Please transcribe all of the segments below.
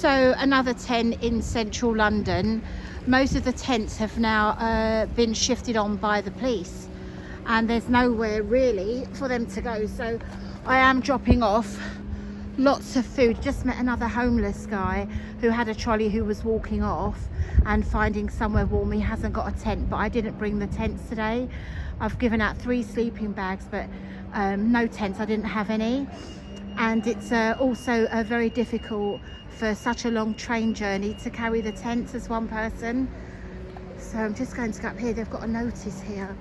also another tent in central London. Most of the tents have now been shifted on by the police, and there's nowhere really for them to go. So I am dropping off lots of food. Just met another homeless guy who had a trolley who was walking off and finding somewhere warm. He hasn't got a tent, but I didn't bring the tents today. I've given out 3 sleeping bags, but no tents. I didn't have any. And it's also very difficult for such a long train journey to carry the tents as one person. So I'm just going to go up here. They've got a notice here.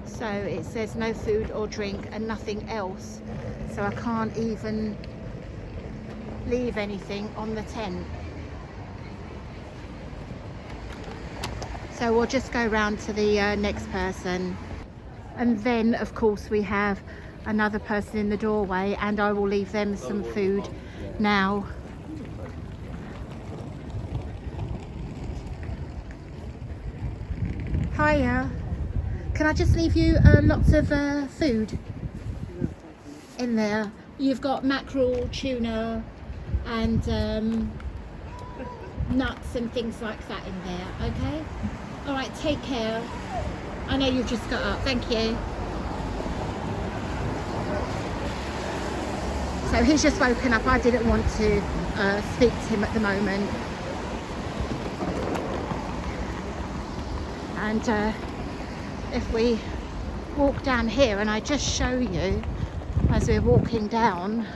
So it says no food or drink and nothing else. So I can't even leave anything on the tent. So we'll just go round to the next person. And then of course we have another person in the doorway, and I will leave them some food now. Hiya. Can I just leave you lots of food in there? You've got mackerel, tuna, and nuts and things like that in there, okay? All right, take care. I know you've just got up, thank you. So he's just woken up. I didn't want to speak to him at the moment. And if we walk down here, and I just show you as we're walking down,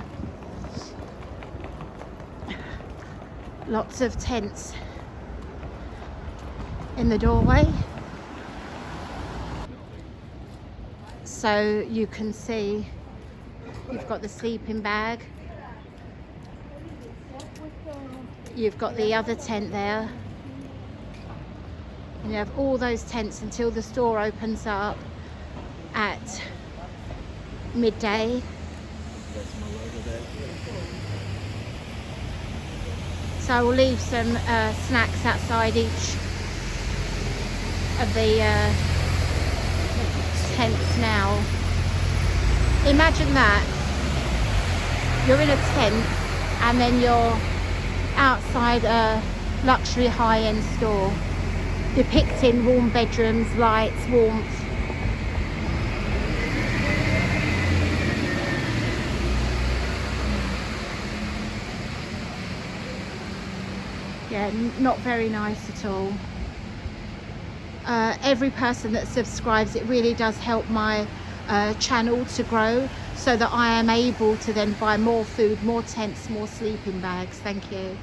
lots of tents in the doorway. So you can see you've got the sleeping bag, you've got the other tent there, and you have all those tents until the store opens up at midday. So I will leave some snacks outside each of the tents now. Imagine that. You're in a tent and then you're outside a luxury high-end store depicting warm bedrooms, lights, warmth. Yeah, not very nice at all. Every person that subscribes, it really does help my channel to grow, so that I am able to then buy more food, more tents, more sleeping bags. Thank you.